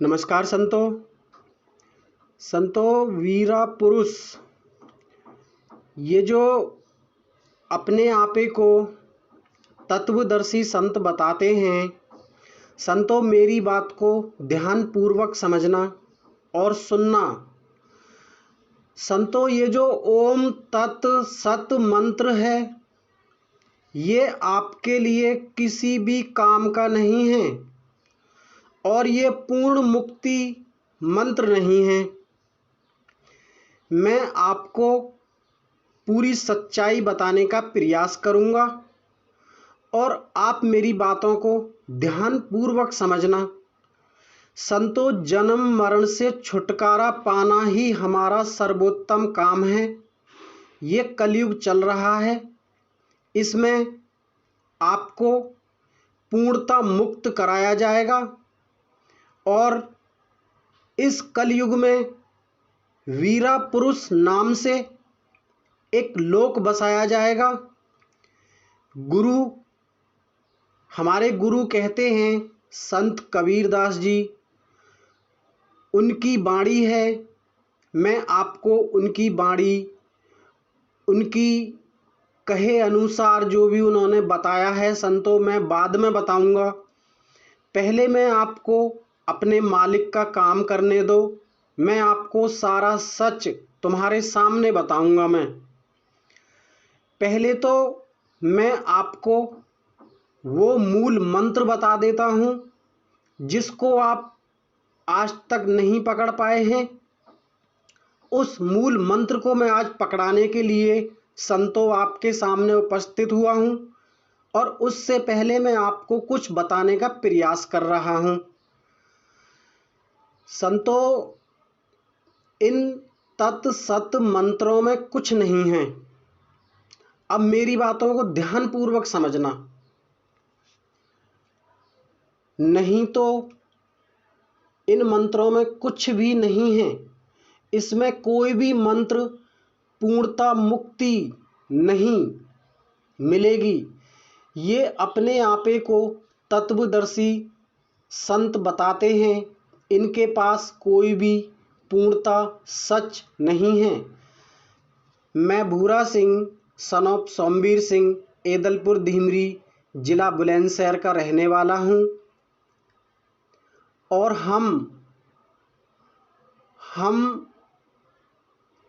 नमस्कार संतो वीरा पुरुष ये जो अपने आपे को तत्वदर्शी संत बताते हैं। संतो मेरी बात को ध्यान पूर्वक समझना और सुनना। संतो ये जो ओम तत् सत मंत्र है ये आपके लिए किसी भी काम का नहीं है और ये पूर्ण मुक्ति मंत्र नहीं है। मैं आपको पूरी सच्चाई बताने का प्रयास करूंगा और आप मेरी बातों को ध्यान पूर्वक समझना। संतो जन्म मरण से छुटकारा पाना ही हमारा सर्वोत्तम काम है। ये कलयुग चल रहा है, इसमें आपको पूर्णता मुक्त कराया जाएगा और इस कलयुग में वीरा पुरुष नाम से एक लोक बसाया जाएगा। हमारे गुरु कहते हैं संत कबीरदास जी, उनकी वाणी है। मैं आपको उनकी वाणी, उनकी कहे अनुसार जो भी उन्होंने बताया है संतों, मैं बाद में बताऊंगा। पहले मैं आपको अपने मालिक का काम करने दो। मैं आपको सारा सच तुम्हारे सामने बताऊंगा। मैं पहले तो मैं आपको वो मूल मंत्र बता देता हूँ जिसको आप आज तक नहीं पकड़ पाए हैं। उस मूल मंत्र को मैं आज पकड़ाने के लिए संतों आपके सामने उपस्थित हुआ हूँ और उससे पहले मैं आपको कुछ बताने का प्रयास कर रहा हूँ। संतों, इन तत् सत मंत्रों में कुछ नहीं है। अब मेरी बातों को ध्यान पूर्वक समझना, नहीं तो इन मंत्रों में कुछ भी नहीं है। इसमें कोई भी मंत्र पूर्णता मुक्ति नहीं मिलेगी। ये अपने आपे को तत्वदर्शी संत बताते हैं, इनके पास कोई भी पूर्णता सच नहीं है। मैं भूरा सिंह सन ऑफ सोमवीर सिंह, एदलपुर धीमरी, जिला बुलंदशहर का रहने वाला हूँ और हम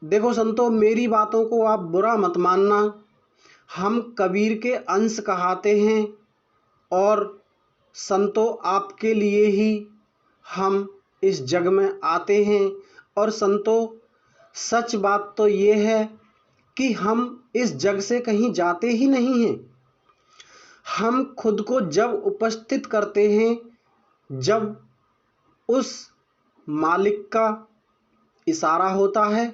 देखो संतों, मेरी बातों को आप बुरा मत मानना। हम कबीर के अंश कहाते हैं और संतों आपके लिए ही हम इस जग में आते हैं। और संतों, सच बात तो ये है कि हम इस जग से कहीं जाते ही नहीं हैं। हम खुद को जब उपस्थित करते हैं, जब उस मालिक का इशारा होता है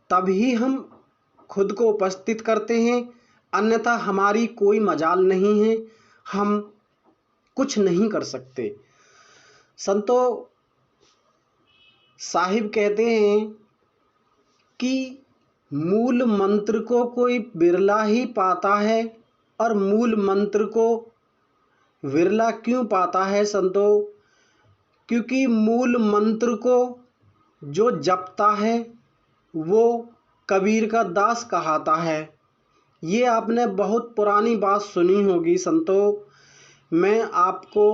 तभी हम खुद को उपस्थित करते हैं, अन्यथा हमारी कोई मजाल नहीं है। हम कुछ नहीं कर सकते। संतों, साहिब कहते हैं कि मूल मंत्र को कोई बिरला ही पाता है। और मूल मंत्र को विरला क्यों पाता है संतों? क्योंकि मूल मंत्र को जो जपता है वो कबीर का दास कहाता है। ये आपने बहुत पुरानी बात सुनी होगी संतों। मैं आपको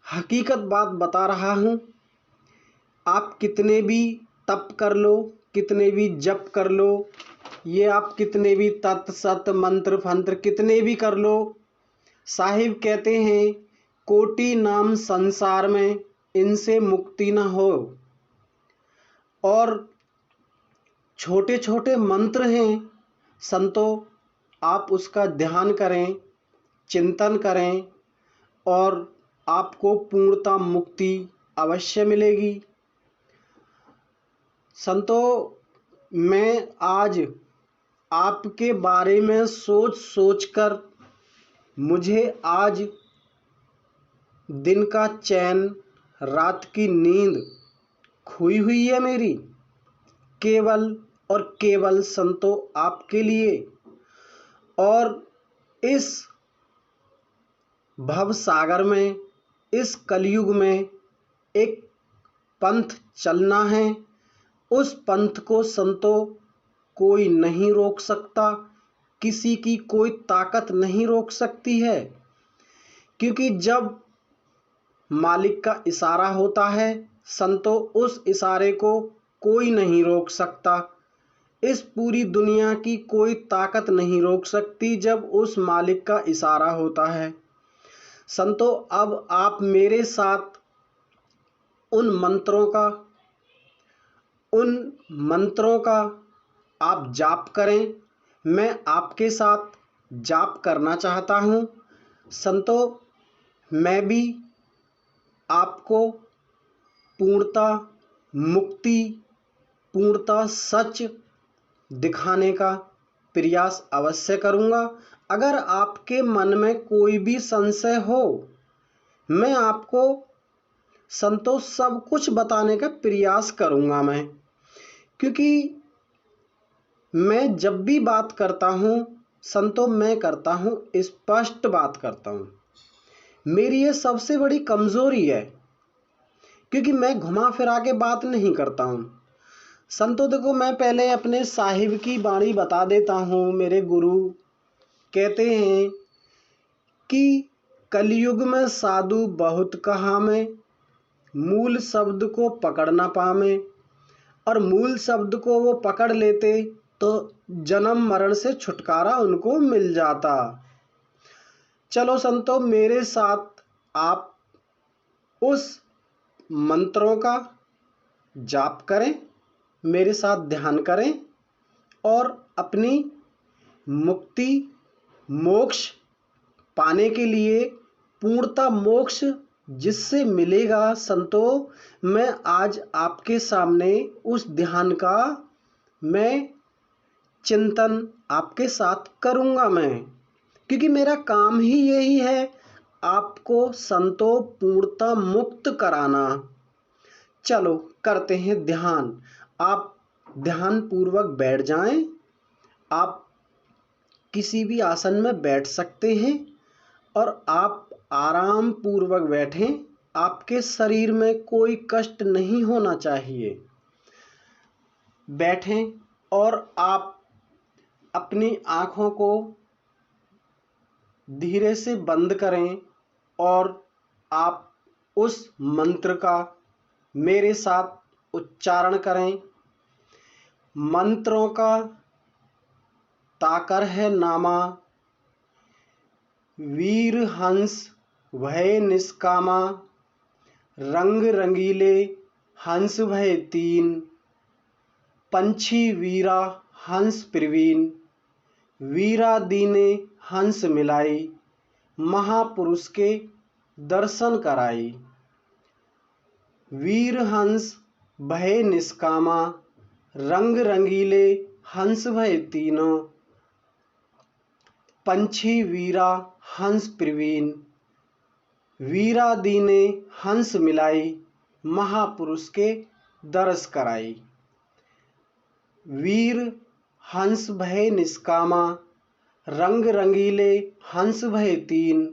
हकीकत बात बता रहा हूँ। आप कितने भी तप कर लो, कितने भी जप कर लो, ये आप कितने भी तत् सत मंत्र फंत्र कितने भी कर लो, साहिब कहते हैं कोटि नाम संसार में इनसे मुक्ति न हो। और छोटे छोटे मंत्र हैं संतों, आप उसका ध्यान करें, चिंतन करें और आपको पूर्णता मुक्ति अवश्य मिलेगी। संतों, मैं आज आपके बारे में सोच सोचकर मुझे आज दिन का चैन, रात की नींद खोई हुई है मेरी, केवल और केवल संतों आपके लिए। और इस भव सागर में, इस कलयुग में एक पंथ चलना है, उस पंथ को संतो कोई नहीं रोक सकता, किसी की कोई ताकत नहीं रोक सकती है। क्योंकि जब मालिक का इशारा होता है संतो, उस इशारे को कोई नहीं रोक सकता। इस पूरी दुनिया की कोई ताकत नहीं रोक सकती जब उस मालिक का इशारा होता है। संतो, अब आप मेरे साथ उन मंत्रों का आप जाप करें। मैं आपके साथ जाप करना चाहता हूँ। संतो, मैं भी आपको पूर्णतः मुक्ति, पूर्णतः सच दिखाने का प्रयास अवश्य करूँगा। अगर आपके मन में कोई भी संशय हो, मैं आपको संतो सब कुछ बताने का प्रयास करूँगा। क्योंकि मैं जब भी बात करता हूँ संतो, मैं करता हूँ स्पष्ट बात करता हूँ। मेरी ये सबसे बड़ी कमज़ोरी है, क्योंकि मैं घुमा फिरा के बात नहीं करता हूँ। संतो देखो, मैं पहले अपने साहिब की वाणी बता देता हूँ। मेरे गुरु कहते हैं कि कलयुग में साधु बहुत कहामे, मूल शब्द को पकड़ ना पावे, और मूल शब्द को वो पकड़ लेते तो जन्म मरण से छुटकारा उनको मिल जाता। चलो संतो, मेरे साथ आप उस मंत्रों का जाप करें, मेरे साथ ध्यान करें और अपनी मुक्ति, मोक्ष पाने के लिए, पूर्णतः मोक्ष जिससे मिलेगा संतो, मैं आज आपके सामने उस ध्यान का मैं चिंतन आपके साथ करूँगा। क्योंकि मेरा काम ही यही है, आपको संतो पूर्णतः मुक्त कराना। चलो करते हैं ध्यान। आप ध्यान पूर्वक बैठ जाएं। आप किसी भी आसन में बैठ सकते हैं और आप आराम पूर्वक बैठें। आपके शरीर में कोई कष्ट नहीं होना चाहिए। बैठें और आप अपनी आँखों को धीरे से बंद करें और आप उस मंत्र का मेरे साथ उच्चारण करें। मंत्रों का ताकर है नामा, वीर हंस भय निष्कामा, रंग रंगीले हंस भय तीन, पंछी वीरा हंस प्रवीण, वीरा दीने हंस मिलाई, महापुरुष के दर्शन कराई। वीर हंस भय निष्कामा, रंग रंगीले हंस भय तीनों, पंछी वीरा हंस प्रवीण, वीरा दीने हंस मिलाई, महापुरुष के दर्श कराई। वीर हंस भय निष्कामा, रंग रंगीले हंस भय तीन,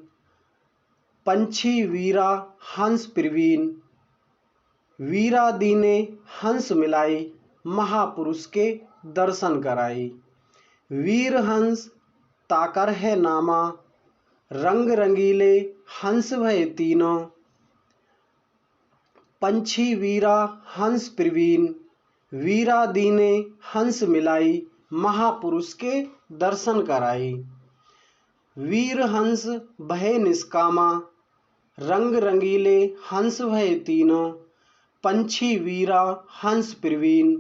पंछी वीरा हंस प्रवीण, वीरा दीने हंस मिलाई, महापुरुष के दर्शन कराई। वीर हंस ताकर है नामा, रंग रंगीले हंस भय तीनों, पंछी वीरा हंस प्रवीण, वीरा दीने हंस मिलाई, महापुरुष के दर्शन कराई। वीर हंस भय निष्कामा, रंग रंगीले हंस भय तीनों, पंछी वीरा हंस प्रवीण,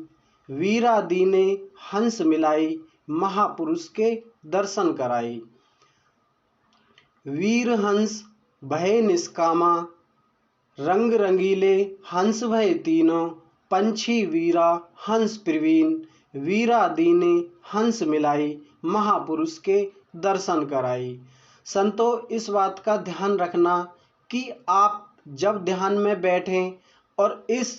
वीरा दीने हंस मिलाई, महापुरुष के दर्शन कराई। वीर हंस भय निष्कामा, रंग रंगीले हंस भय तीनों, पंछी वीरा हंस प्रवीण, वीरा दीने हंस मिलाई, महापुरुष के दर्शन कराई। संतो, इस बात का ध्यान रखना कि आप जब ध्यान में बैठें और इस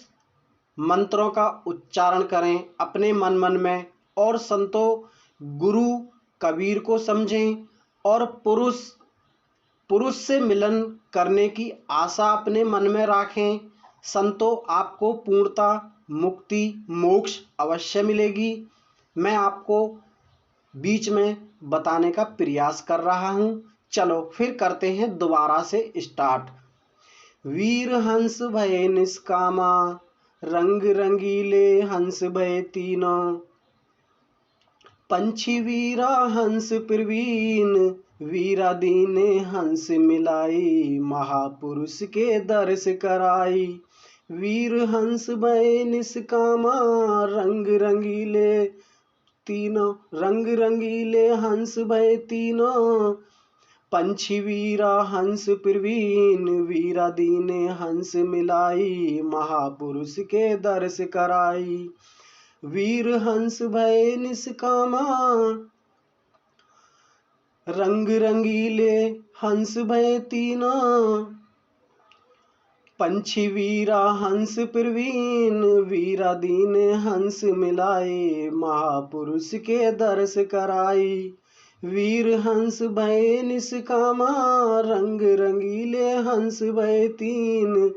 मंत्रों का उच्चारण करें अपने मन में, और संतो गुरु कबीर को समझें और पुरुष से मिलन करने की आशा अपने मन में रखें। संतो आपको पूर्णता मुक्ति मोक्ष अवश्य मिलेगी। मैं आपको बीच में बताने का प्रयास कर रहा हूँ। चलो फिर करते हैं दोबारा से स्टार्ट। वीर हंस भये निष्कामा, रंग रंगीले हंस भये तीनों, पंछी वीरा हंस प्रवीण, वीरादीन हंस मिलाई, महापुरुष के दर्श कराई। वीर हंस भये निष्कामा, रंग रंगीले तीनों, रंग रंगीले हंस भये तीनों, पंछी वीरा हंस प्रवीण, वीरादीन हंस मिलाई, महापुरुष के दर्श कराई। वीर हंस भये निष्कामा, रंग रंगीले हंस भये तीनों, पंछी वीरा हंस प्रवीण, वीरादीन हंस मिलाए, महापुरुष के दर्श कराई। वीर हंस भये निष्कामा, रंग रंगीले हंस भये तीन,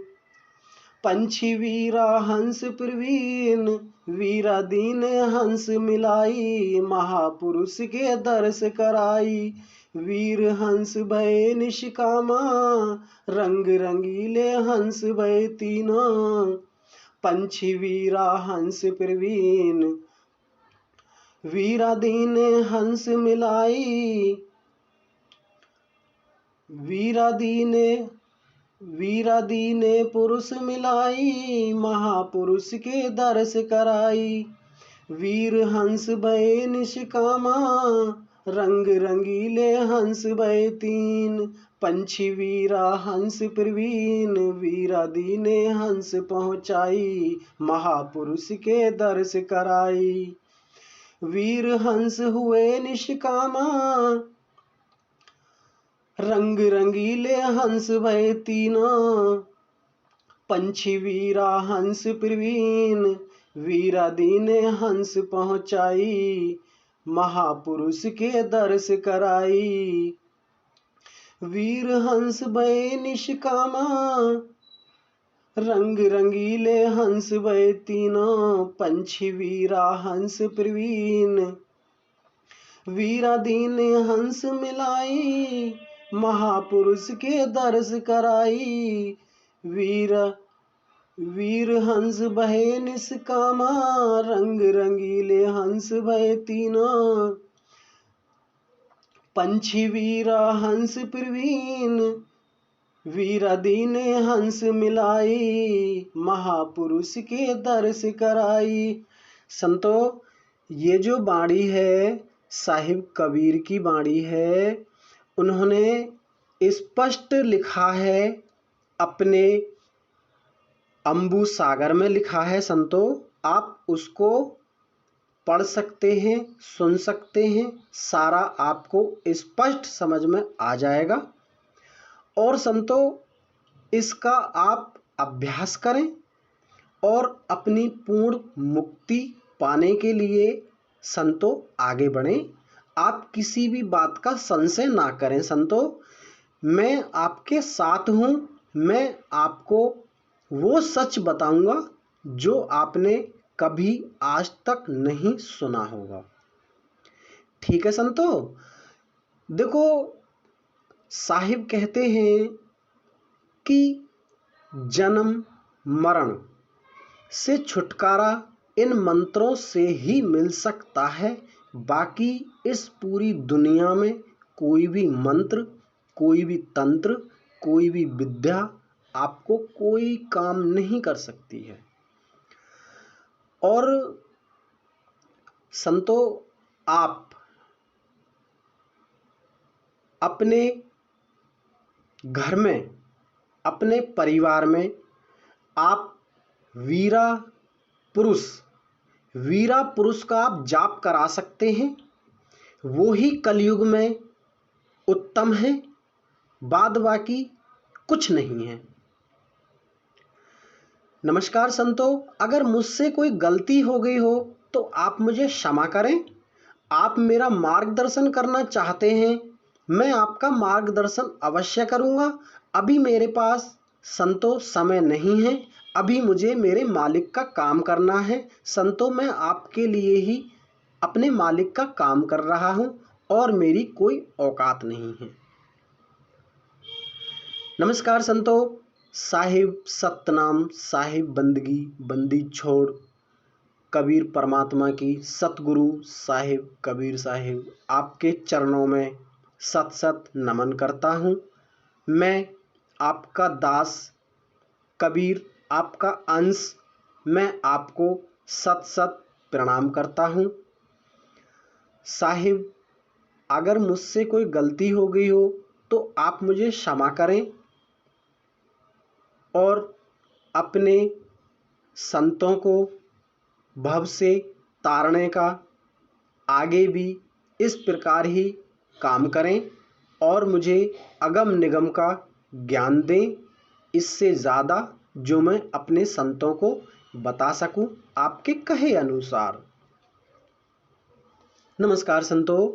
पंछी वीरा हंस प्रवीण, वीरादीन हंस मिलाई, महापुरुष के दर्श कराई। वीर हंस भये निष्कामा, रंग रंगीले हंस भये तीनों, पंछी वीरा हंस प्रवीण, वीरादीन हंस मिलाई, वीरादीन पुरुष मिलाई, महापुरुष के दर्श कराई। वीर हंस भये निष्कामा, रंग रंगीले हंस भये तीन, पंछी वीरा हंस प्रवीण, वीरादीन हंस पहुँचाई, महापुरुष के दर्श कराई। वीर हंस हुए निष्कामा, रंग रंगीले हंस भये तीनों, पंछी वीरा हंस प्रवीण, वीरादीन हंस पहुँचाई, महापुरुष के दर्श कराई। वीर हंस भये निष्कामा, रंग रंगीले हंस भये तीनों, पंछी वीरा हंस प्रवीण, वीरादीन हंस मिलाई, महापुरुष के दर्श कराई। वीर हंस भये निष्कामा, रंग रंगीले हंस भये तीनों, पंछी वीरा हंस प्रवीण, वीरादीन हंस मिलाई, महापुरुष के दर्श कराई। संतो, ये जो बाणी है साहिब कबीर की बाणी है। उन्होंने स्पष्ट लिखा है, अपने अम्बु सागर में लिखा है। संतो, आप उसको पढ़ सकते हैं, सुन सकते हैं, सारा आपको स्पष्ट समझ में आ जाएगा। और संतो, इसका आप अभ्यास करें और अपनी पूर्ण मुक्ति पाने के लिए संतो आगे बढ़ें। आप किसी भी बात का संशय ना करें। संतो, मैं आपके साथ हूँ। मैं आपको वो सच बताऊंगा जो आपने कभी आज तक नहीं सुना होगा। ठीक है संतो? देखो, साहिब कहते हैं कि जन्म मरण से छुटकारा इन मंत्रों से ही मिल सकता है। बाकी इस पूरी दुनिया में कोई भी मंत्र, कोई भी तंत्र, कोई भी विद्या आपको कोई काम नहीं कर सकती है। और संतो, आप अपने घर में, अपने परिवार में आप वीरा पुरुष का आप जाप करा सकते हैं। वो ही कलयुग में उत्तम है, बाद बाकी कुछ नहीं है। नमस्कार संतो, अगर मुझसे कोई गलती हो गई हो तो आप मुझे क्षमा करें। आप मेरा मार्गदर्शन करना चाहते हैं, मैं आपका मार्गदर्शन अवश्य करूंगा। अभी मेरे पास संतो समय नहीं है। अभी मुझे मेरे मालिक का काम करना है। संतों, मैं आपके लिए ही अपने मालिक का काम कर रहा हूँ और मेरी कोई औकात नहीं है। नमस्कार संतों। साहिब सतनाम, साहिब बंदगी, बंदी छोड़, कबीर परमात्मा की, सतगुरु साहिब कबीर साहिब आपके चरणों में सत सत नमन करता हूँ। मैं आपका दास कबीर, आपका अंश, मैं आपको सत सत प्रणाम करता हूँ। साहिब, अगर मुझसे कोई गलती हो गई हो तो आप मुझे क्षमा करें और अपने संतों को भव से तारने का आगे भी इस प्रकार ही काम करें और मुझे अगम निगम का ज्ञान दें, इससे ज़्यादा जो मैं अपने संतों को बता सकूं आपके कहे अनुसार। नमस्कार संतों।